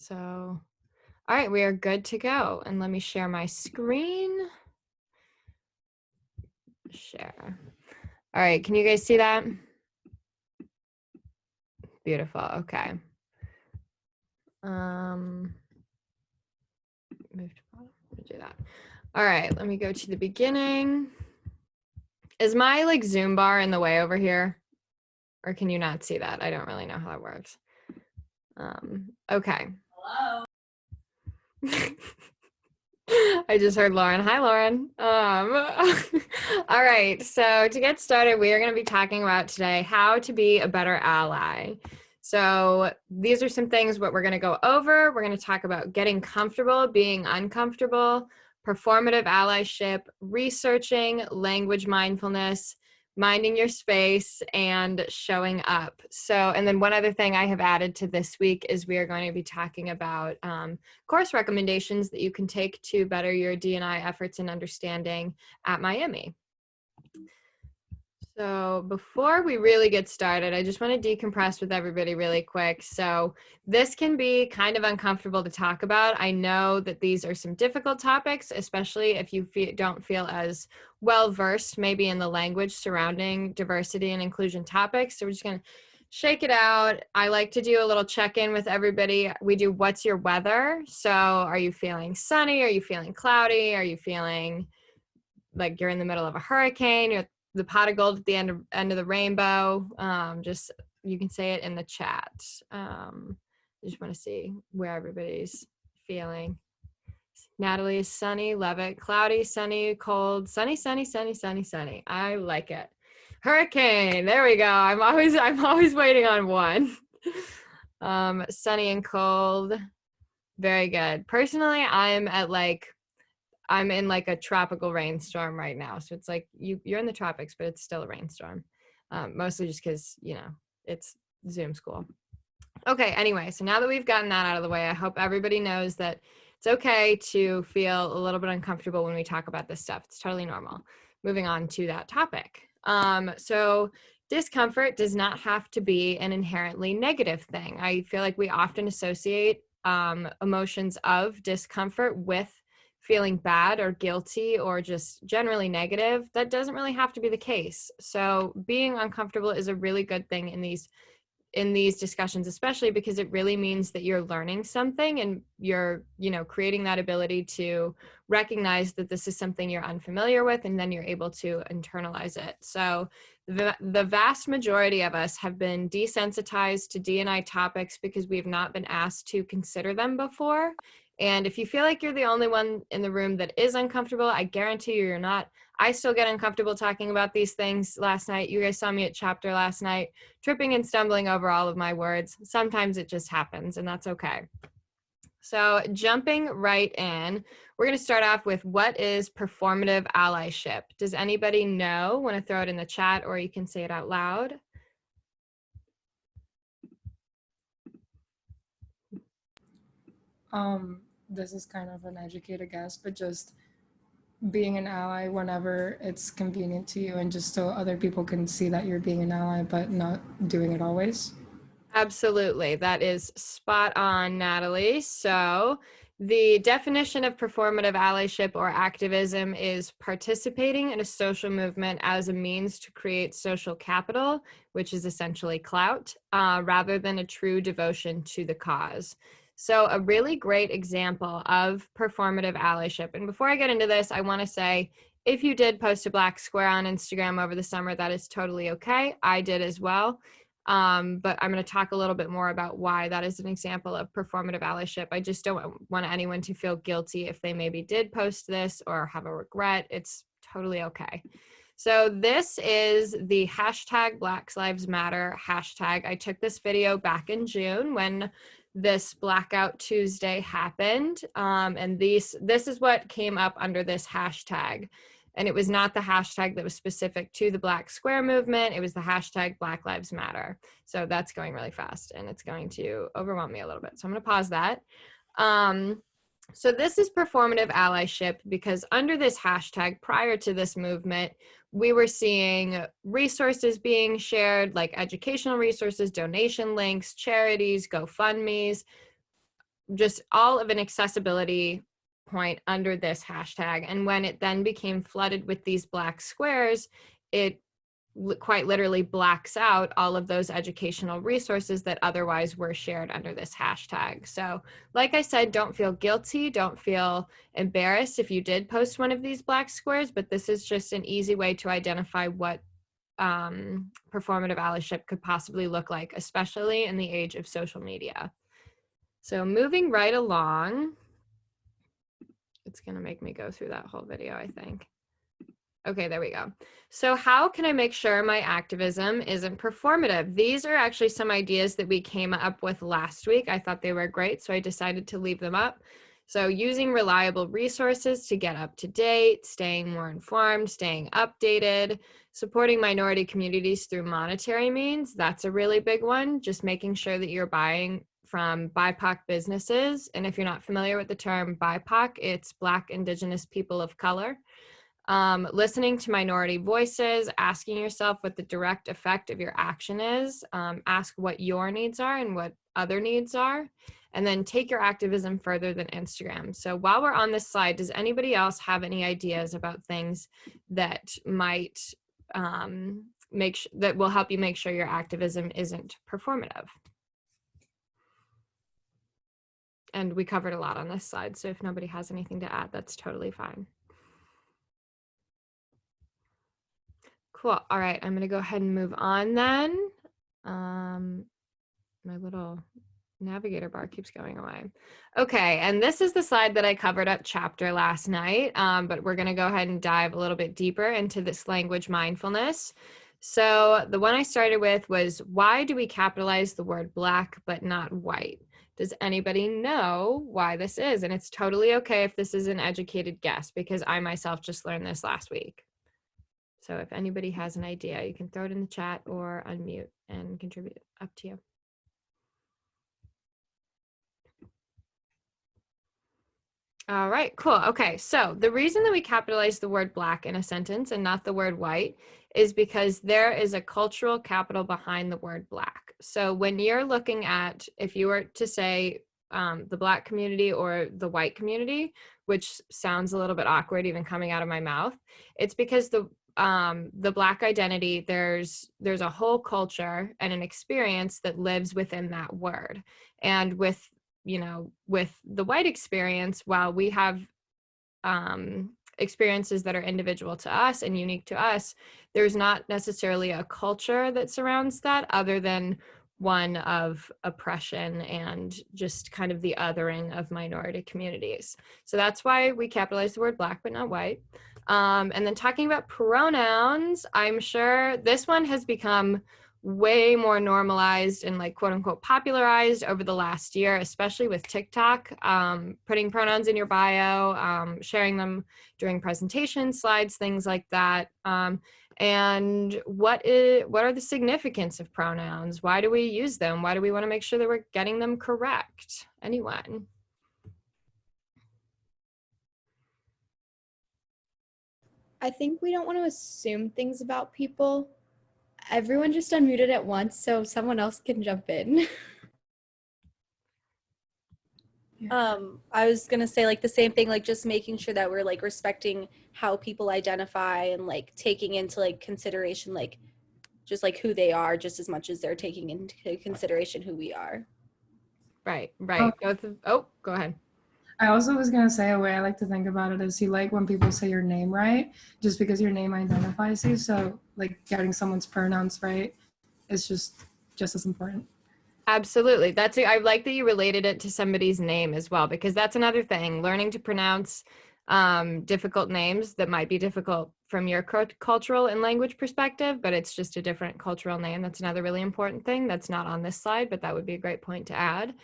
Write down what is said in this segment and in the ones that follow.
So, all right, we are good to go. And let me share my screen. Share. All right, can you guys see that? Beautiful, okay. Move to bottom, do that. All right, let me go to the beginning. Is my like Zoom bar in the way over here? Or can you not see that? I don't really know how that works. Okay. Hello. I just heard Lauren. Hi, Lauren. All right. So to get started, we are going to be talking about today how to be a better ally. So these are some things what we're going to go over. We're going to talk about getting comfortable, being uncomfortable, performative allyship, researching, language mindfulness, minding your space, and showing up. So, and then one other thing I have added to this week is we are going to be talking about course recommendations that you can take to better your D&I efforts and understanding at Miami. So before we really get started, I just want to decompress with everybody really quick. So this can be kind of uncomfortable to talk about. I know that these are some difficult topics, especially if you don't feel as well versed maybe in the language surrounding diversity and inclusion topics. So we're just going to shake it out. I like to do a little check-in with everybody. We do what's your weather? So are you feeling sunny? Are you feeling cloudy? Are you feeling like you're in the middle of a hurricane? You're the pot of gold at the end of the rainbow. Just you can say it in the chat. I just want to see where everybody's feeling. Natalie is sunny, love it. Cloudy, sunny, cold, sunny, sunny, sunny, sunny, sunny. I like it. Hurricane, there we go. I'm always waiting on one. Sunny and cold, very good. Personally, I'm in like a tropical rainstorm right now. So it's like you're in the tropics, but it's still a rainstorm. Mostly just because, you know, it's Zoom school. Okay, anyway, so now that we've gotten that out of the way, I hope everybody knows that it's okay to feel a little bit uncomfortable when we talk about this stuff. It's totally normal. Moving on to that topic. So discomfort does not have to be an inherently negative thing. I feel like we often associate emotions of discomfort with feeling bad or guilty or just generally negative. That doesn't really have to be the case. So being uncomfortable is a really good thing in these discussions, especially because it really means that you're learning something and you're, you know, creating that ability to recognize that this is something you're unfamiliar with, and then you're able to internalize it. So the vast majority of us have been desensitized to D&I topics because we've not been asked to consider them before. And if you feel like you're the only one in the room that is uncomfortable, I guarantee you're not. I still get uncomfortable talking about these things. Last night, you guys saw me at chapter last night, tripping and stumbling over all of my words. Sometimes it just happens, and that's okay. So jumping right in, we're going to start off with what is performative allyship? Does anybody know? Want to throw it in the chat, or you can say it out loud? This is kind of an educated guess, but just being an ally whenever it's convenient to you and just so other people can see that you're being an ally, but not doing it always. Absolutely. That is spot on, Natalie. So the definition of performative allyship or activism is participating in a social movement as a means to create social capital, which is essentially clout, rather than a true devotion to the cause. So a really great example of performative allyship. And before I get into this, I want to say, if you did post a black square on Instagram over the summer, that is totally okay. I did as well. But I'm going to talk a little bit more about why that is an example of performative allyship. I just don't want anyone to feel guilty if they maybe did post this or have a regret. It's totally okay. So this is the hashtag Black Lives Matter hashtag. I took this video back in June when this Blackout Tuesday happened. And this is what came up under this hashtag. And it was not the hashtag that was specific to the Black Square movement. It was the hashtag Black Lives Matter. So that's going really fast and it's going to overwhelm me a little bit. So I'm going to pause that. So this is performative allyship because under this hashtag, prior to this movement, we were seeing resources being shared, like educational resources, donation links, charities, GoFundMes, just all of an accessibility point under this hashtag. And when it then became flooded with these black squares, it quite literally blacks out all of those educational resources that otherwise were shared under this hashtag. So like I said, don't feel guilty, don't feel embarrassed if you did post one of these black squares, but this is just an easy way to identify what performative allyship could possibly look like, especially in the age of social media. So moving right along, it's gonna make me go through that whole video, I think. Okay, there we go. So how can I make sure my activism isn't performative? These are actually some ideas that we came up with last week. I thought they were great, so I decided to leave them up. So using reliable resources to get up to date, staying more informed, staying updated, supporting minority communities through monetary means, that's a really big one. Just making sure that you're buying from BIPOC businesses. And if you're not familiar with the term BIPOC, it's Black, Indigenous People of Color. Listening to minority voices, asking yourself what the direct effect of your action is, ask what your needs are and what other needs are, and then take your activism further than Instagram. So while we're on this slide, does anybody else have any ideas about things that might that will help you make sure your activism isn't performative? And we covered a lot on this slide, so if nobody has anything to add, that's totally fine. Cool. All right, I'm gonna go ahead and move on then. My little navigator bar keeps going away. Okay, and this is the slide that I covered up chapter last night, but we're gonna go ahead and dive a little bit deeper into this language mindfulness. So the one I started with was, why do we capitalize the word Black but not white? Does anybody know why this is? And it's totally okay if this is an educated guess, because I myself just learned this last week. So if anybody has an idea, you can throw it in the chat or unmute and contribute. Up to you. All right, cool. Okay, so the reason that we capitalize the word Black in a sentence and not the word white is because there is a cultural capital behind the word Black. So when you're looking at, if you were to say the Black community or the white community, which sounds a little bit awkward even coming out of my mouth, it's because the Black identity, there's a whole culture and an experience that lives within that word. And with the white experience, while we have experiences that are individual to us and unique to us, there's not necessarily a culture that surrounds that other than one of oppression and just kind of the othering of minority communities. So that's why we capitalize the word Black but not white. And then talking about pronouns, I'm sure this one has become way more normalized and like quote unquote popularized over the last year, especially with TikTok, putting pronouns in your bio, sharing them during presentations, slides, things like that. And what are the significance of pronouns? Why do we use them? Why do we want to make sure that we're getting them correct? Anyone? I think we don't want to assume things about people. Everyone just unmuted at once, so someone else can jump in. I was gonna say like the same thing, like just making sure that we're like respecting how people identify and like taking into like consideration like just like who they are just as much as they're taking into consideration who we are. Right. Go ahead. I also was going to say a way I like to think about it is you like when people say your name right, just because your name identifies you. So like getting someone's pronouns right is just as important. Absolutely. I like that you related it to somebody's name as well, because that's another thing, learning to pronounce difficult names that might be difficult from your cultural and language perspective, but it's just a different cultural name. That's another really important thing that's not on this slide, but that would be a great point to add.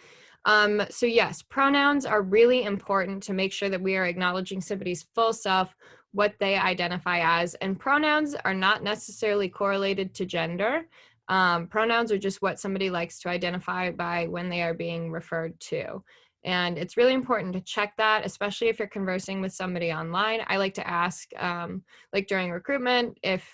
So yes, pronouns are really important to make sure that we are acknowledging somebody's full self, what they identify as, and pronouns are not necessarily correlated to gender. Pronouns are just what somebody likes to identify by when they are being referred to. And it's really important to check that, especially if you're conversing with somebody online. I like to ask, like during recruitment, if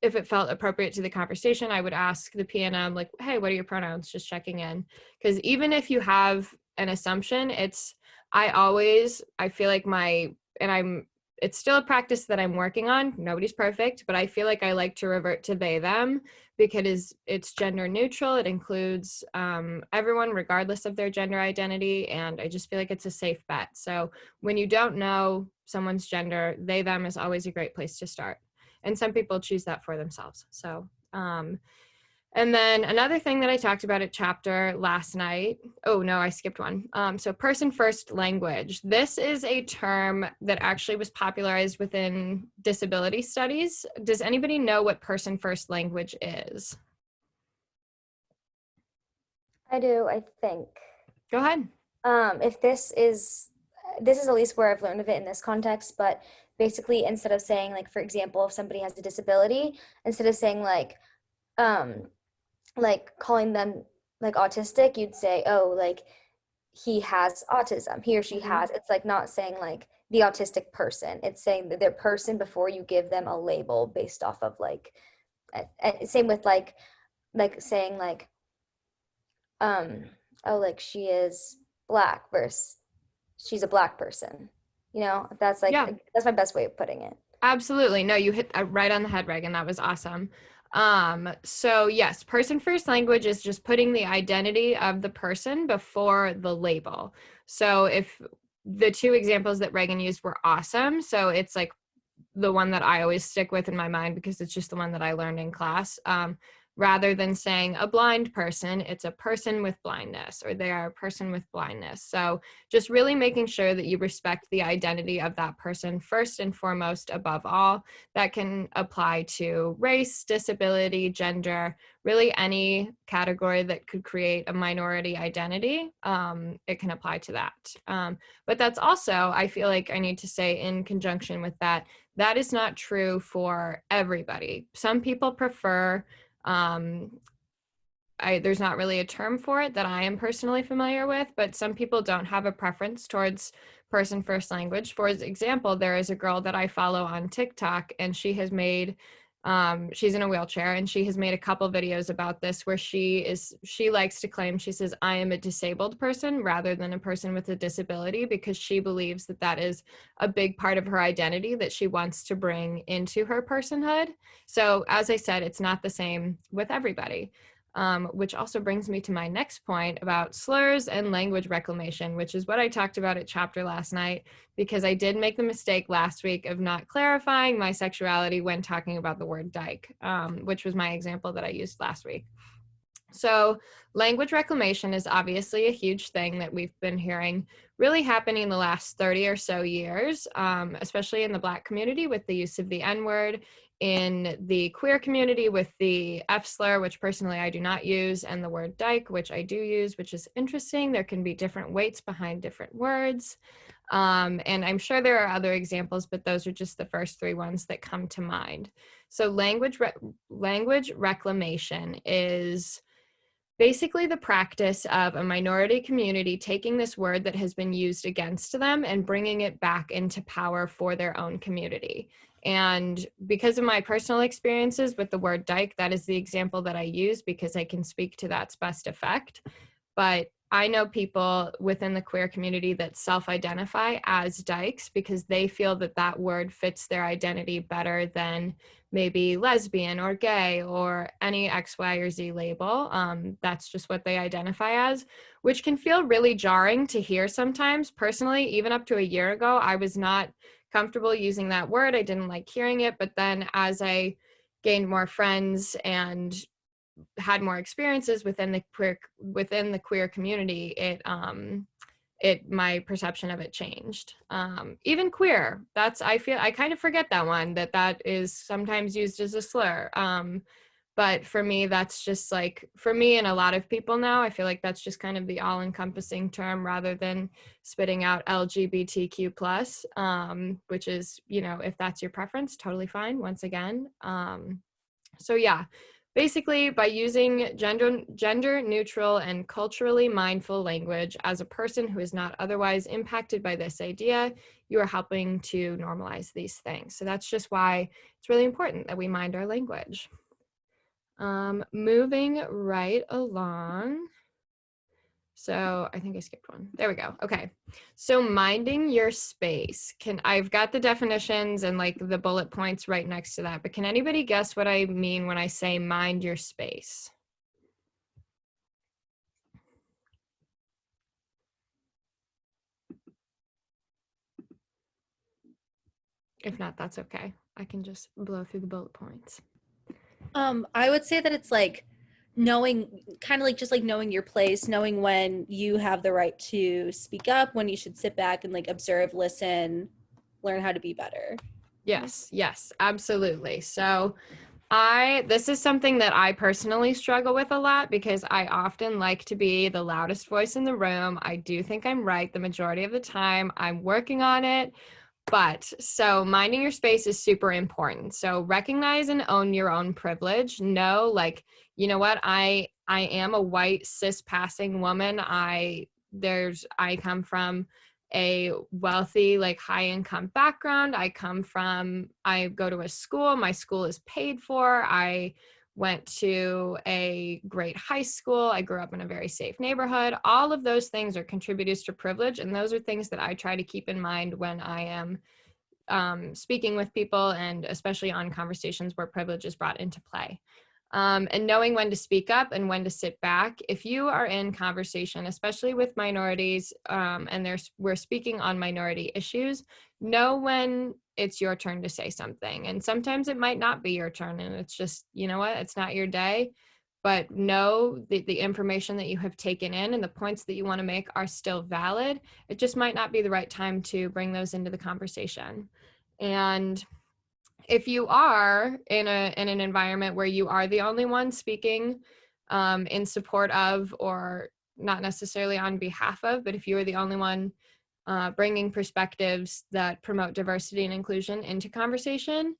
if it felt appropriate to the conversation, I would ask the PNM, like, hey, what are your pronouns? Just checking in. Because even if you have an assumption, I feel like it's still a practice that I'm working on. Nobody's perfect, but I feel like I like to revert to they, them, because it's gender neutral. It includes everyone regardless of their gender identity. And I just feel like it's a safe bet. So when you don't know someone's gender, they, them is always a great place to start. And some people choose that for themselves. So, and then another thing that I talked about at chapter last night, oh no, I skipped one. So person first language. This is a term that actually was popularized within disability studies. Does anybody know what person first language is? I do, I think. Go ahead. If this is at least where I've learned of it in this context, but basically instead of saying, like, for example, if somebody has a disability, instead of saying like calling them like autistic, you'd say, oh, like he has autism, he or she has. It's like not saying like the autistic person, it's saying that they're person before you give them a label based off of like, same with like saying like, oh, like she is Black versus she's a Black person, you know. That's like, Yeah. that's my best way of putting it. Absolutely. No, you hit right on the head, Reagan. That was awesome. So yes, person first language is just putting the identity of the person before the label. So if the two examples that Reagan used were awesome, so it's like the one that I always stick with in my mind because it's just the one that I learned in class. Rather than saying a blind person, it's a person with blindness, or they are a person with blindness. So just really making sure that you respect the identity of that person first and foremost above all. That can apply to race, disability, gender, really any category that could create a minority identity. It can apply to that. But that's also, I feel like I need to say in conjunction with that, that is not true for everybody. Some people prefer, there's not really a term for it that I am personally familiar with, but some people don't have a preference towards person first language. For example, there is a girl that I follow on TikTok, and she has made, she's in a wheelchair, and she has made a couple videos about this where she likes to claim, she says, I am a disabled person rather than a person with a disability, because she believes that that is a big part of her identity that she wants to bring into her personhood. So as I said, it's not the same with everybody. Which also brings me to my next point about slurs and language reclamation, which is what I talked about at chapter last night, because I did make the mistake last week of not clarifying my sexuality when talking about the word dyke, which was my example that I used last week. So language reclamation is obviously a huge thing that we've been hearing really happening in the last 30 or so years, especially in the Black community with the use of the N-word, in the queer community with the F slur, which personally I do not use, and the word dyke, which I do use, which is interesting. There can be different weights behind different words. And I'm sure there are other examples, but those are just the first three ones that come to mind. So language reclamation is basically the practice of a minority community taking this word that has been used against them and bringing it back into power for their own community. And because of my personal experiences with the word dyke, that is the example that I use because I can speak to that's best effect. But I know people within the queer community that self-identify as dykes because they feel that that word fits their identity better than maybe lesbian or gay or any X, Y, or Z label. That's just what they identify as, which can feel really jarring to hear sometimes. Personally, even up to a year ago, I was not comfortable using that word. I didn't like hearing it. But then as I gained more friends and had more experiences within the queer community, my perception of it changed. Even queer, I kind of forget that one, that is sometimes used as a slur. But for me, that's just like, for me and a lot of people now, I feel like that's just kind of the all-encompassing term rather than spitting out LGBTQ plus, which is, if that's your preference, totally fine, once again. So yeah, Basically, by using gender neutral and culturally mindful language as a person who is not otherwise impacted by this idea, you are helping to normalize these things. So that's just why it's really important that we mind our language. Moving right along. So I think I skipped one. There we go. Okay. So minding your space. I've got the definitions and like the bullet points right next to that, but can anybody guess what I mean when I say mind your space? If not, that's okay. I can just blow through the bullet points. I would say that it's like knowing, kind of like just like knowing your place, knowing when you have the right to speak up, when you should sit back and like observe, listen, learn how to be better. Yes, yes, absolutely. So this is something that I personally struggle with a lot because I often like to be the loudest voice in the room. I do think I'm right the majority of the time. I'm working on it. But so minding your space is super important. So recognize and own your own privilege. Know, like, you know what, I am a white cis passing woman. I come from a wealthy, like high income background. I go to a school, my school is paid for. I went to a great high school. I grew up in a very safe neighborhood. All of those things are contributors to privilege. And those are things that I try to keep in mind when I am speaking with people, and especially on conversations where privilege is brought into play. And knowing when to speak up and when to sit back. If you are in conversation, especially with minorities, and we're speaking on minority issues, know when it's your turn to say something. And sometimes it might not be your turn, and it's just, you know what, it's not your day. But know that the information that you have taken in and the points that you want to make are still valid. It just might not be the right time to bring those into the conversation. And if you are in an environment where you are the only one speaking in support of, or not necessarily on behalf of, but if you are the only one bringing perspectives that promote diversity and inclusion into conversation,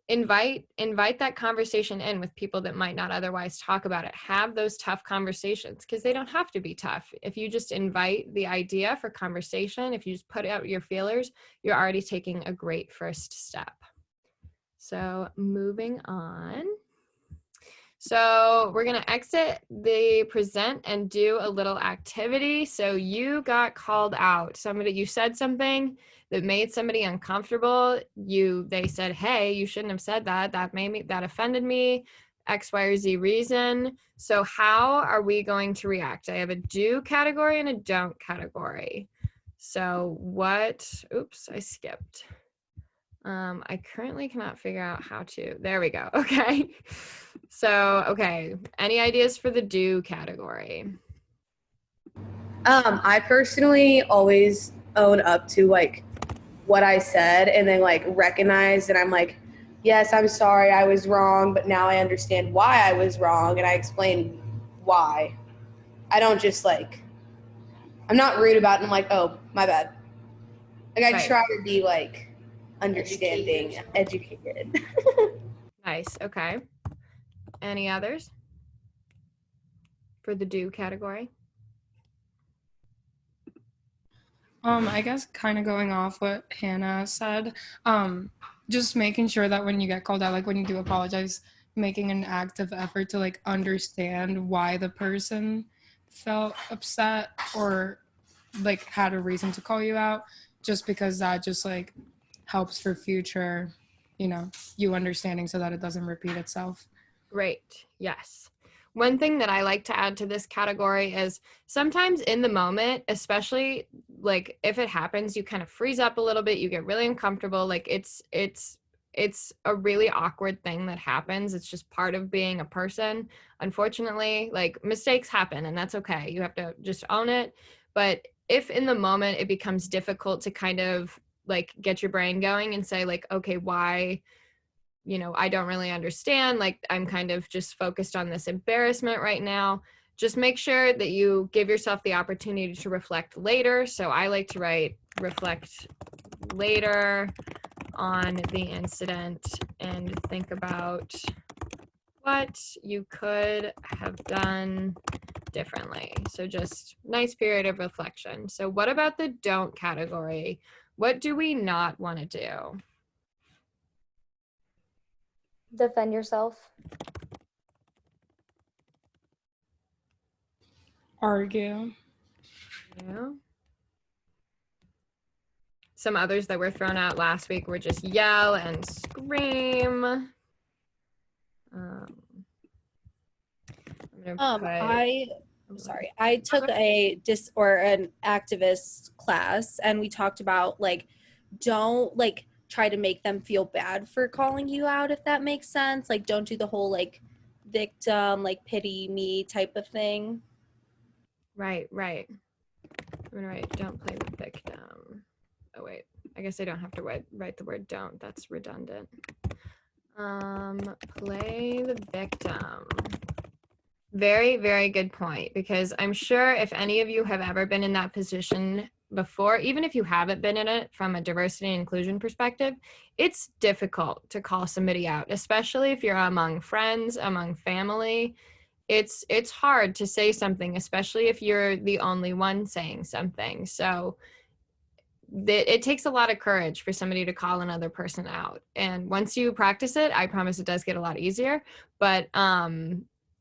invite that conversation in with people that might not otherwise talk about it. Have those tough conversations, because they don't have to be tough. If you just invite the idea for conversation, if you just put out your feelers, you're already taking a great first step. So moving on. So we're going to exit the present and do a little activity. So you got called out. You said something that made somebody uncomfortable. They said, hey, you shouldn't have said that. That offended me, X, Y, or Z reason. So how are we going to react? I have a do category and a don't category. So oops, I skipped. I currently cannot figure out how to. There we go. Okay. So, okay. Any ideas for the do category? I personally always own up to like what I said and then like recognize that I'm like, yes, I'm sorry, I was wrong, but now I understand why I was wrong, and I explain why. I don't just like, I'm not rude about it and I'm like, oh, my bad. Like I Right. try to be like understanding, educated. Nice. Okay. Any others for the do category? I guess kind of going off what Hannah said, just making sure that when you get called out, like when you do apologize, making an active effort to like understand why the person felt upset or like had a reason to call you out, just because that just like helps for future, you understanding so that it doesn't repeat itself. Great. Yes. One thing that I like to add to this category is sometimes in the moment, especially like if it happens, you kind of freeze up a little bit, you get really uncomfortable. Like it's a really awkward thing that happens. It's just part of being a person. Unfortunately, like mistakes happen, and that's okay. You have to just own it. But if in the moment it becomes difficult to kind of like get your brain going and say like, okay, why? I don't really understand, like I'm kind of just focused on this embarrassment right now. Just make sure that you give yourself the opportunity to reflect later. So I like to write reflect later on the incident and think about what you could have done differently. So just nice period of reflection. So what about the don't category? What do we not want to do? Defend yourself. Argue. Yeah. Some others that were thrown out last week were just yell and scream. I'm gonna put, I took an activist class, and we talked about like, don't like try to make them feel bad for calling you out, if that makes sense. Like, don't do the whole like victim, like pity me type of thing. Right. I'm gonna write don't play the victim. Oh wait, I guess I don't have to write the word don't. That's redundant. Play the victim. Very, very good point, because I'm sure if any of you have ever been in that position before, even if you haven't been in it from a diversity and inclusion perspective, it's difficult to call somebody out, especially if you're among friends, among family. It's hard to say something, especially if you're the only one saying something. So it takes a lot of courage for somebody to call another person out. And once you practice it, I promise it does get a lot easier. But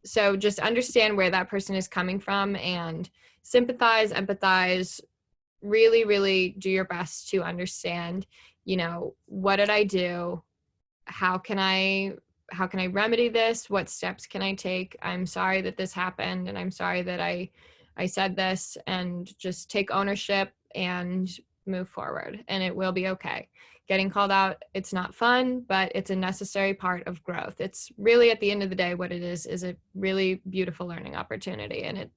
so just understand where that person is coming from and sympathize, empathize, really, really do your best to understand, what did I do? How can I remedy this? What steps can I take? I'm sorry that this happened, and I'm sorry that I said this, and just take ownership and move forward, and it will be okay. Getting called out, it's not fun, but it's a necessary part of growth. It's really, at the end of the day, what it is a really beautiful learning opportunity, and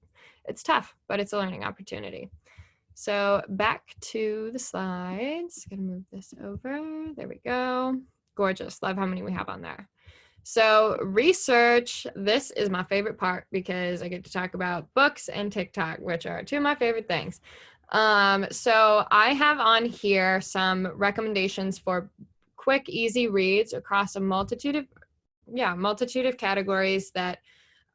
it's tough, but it's a learning opportunity. So back to the slides. Gonna move this over. There we go. Gorgeous. Love how many we have on there. So research, this is my favorite part because I get to talk about books and TikTok, which are two of my favorite things. So I have on here some recommendations for quick, easy reads across a multitude of categories that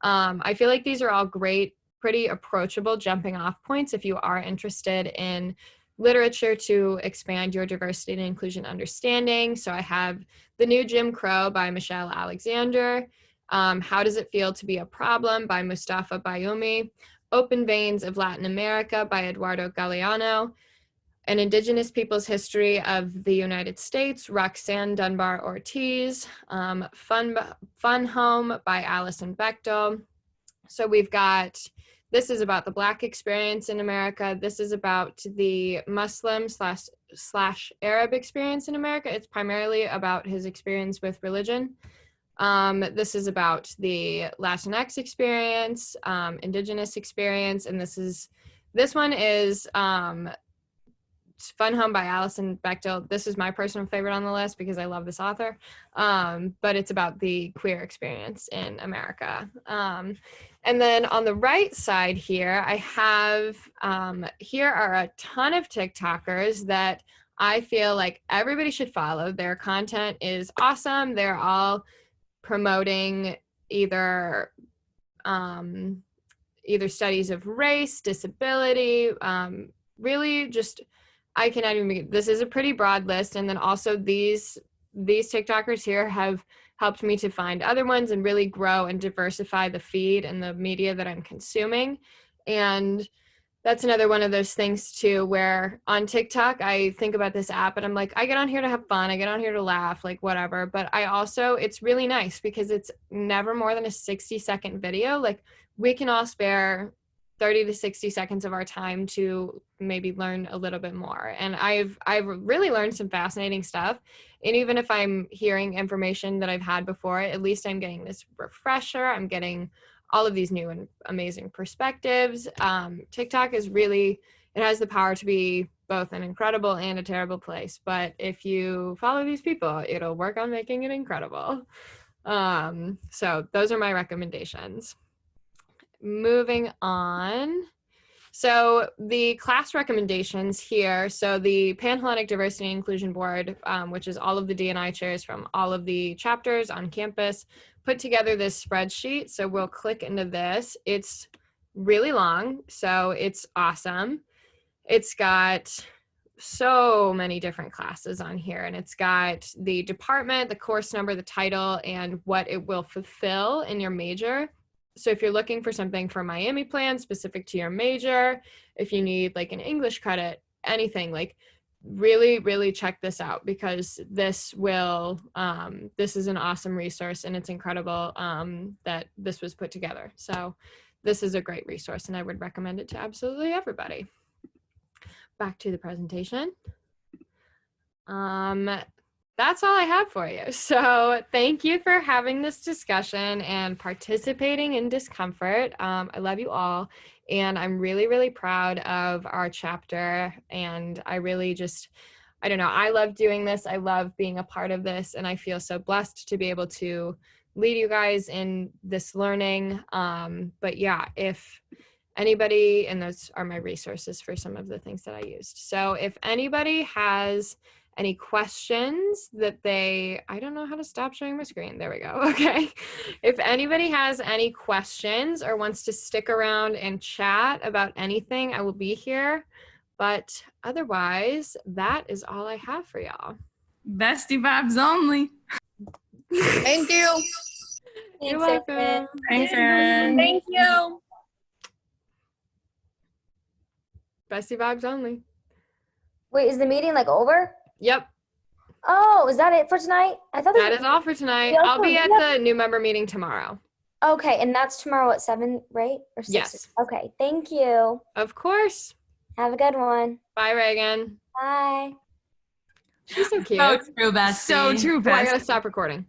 I feel like these are all great, pretty approachable jumping off points if you are interested in literature to expand your diversity and inclusion understanding. So I have The New Jim Crow by Michelle Alexander, How Does It Feel to Be a Problem by Mustafa Bayoumi, Open Veins of Latin America by Eduardo Galeano, An Indigenous People's History of the United States, Roxanne Dunbar Ortiz, Fun Home by Alison Bechtel. So we've got, this is about the Black experience in America. This is about the Muslim slash Arab experience in America. It's primarily about his experience with religion. This is about the Latinx experience, Indigenous experience, and this one is Fun Home by Alison Bechtel. This is my personal favorite on the list because I love this author, but it's about the queer experience in America. And then on the right side here, I have, here are a ton of TikTokers that I feel like everybody should follow. Their content is awesome. They're all promoting either studies of race, disability, really just, I cannot even, this is a pretty broad list. And then also these TikTokers here have helped me to find other ones and really grow and diversify the feed and the media that I'm consuming. And that's another one of those things too, where on TikTok, I think about this app and I'm like, I get on here to have fun. I get on here to laugh, like whatever. But I also, it's really nice because it's never more than a 60-second video. Like we can all spare 30 to 60 seconds of our time to maybe learn a little bit more. And I've really learned some fascinating stuff. And even if I'm hearing information that I've had before, at least I'm getting this refresher. I'm getting all of these new and amazing perspectives. TikTok is really, it has the power to be both an incredible and a terrible place. But if you follow these people, it'll work on making it incredible. So those are my recommendations. Moving on. So the class recommendations here, so the Pan-Hellenic Diversity and Inclusion Board, which is all of the D&I chairs from all of the chapters on campus, put together this spreadsheet. So we'll click into this. It's really long, so it's awesome. It's got so many different classes on here, and it's got the department, the course number, the title, and what it will fulfill in your major. So if you're looking for something for Miami plan specific to your major, if you need like an English credit, anything, like really check this out, because this will this is an awesome resource, and it's incredible that this was put together. So this is a great resource, and I would recommend it to absolutely everybody. Back to the presentation. That's all I have for you. So thank you for having this discussion and participating in discomfort. I love you all, and I'm really proud of our chapter, and I really just, I don't know, I love doing this. I love being a part of this, and I feel so blessed to be able to lead you guys in this learning. But yeah, if anybody, and those are my resources for some of the things that I used. So if anybody has any questions that I don't know how to stop sharing my screen. There we go. Okay. If anybody has any questions or wants to stick around and chat about anything, I will be here. But otherwise, that is all I have for y'all. Bestie vibes only. Thank you. You're Thanks, welcome. Erin. Thanks, Erin. Thank you. Bestie vibes only. Wait, is the meeting like over? Yep. Oh, is that it for tonight? I thought That is all for tonight. Yeah, I'll be at yeah. the new member meeting tomorrow. Okay, and that's tomorrow at 7, right? Or 6? Yes. Okay, thank you. Of course. Have a good one. Bye, Reagan. Bye. She's so cute. So true, bestie. So true, Oh, I Bess. gotta stop recording.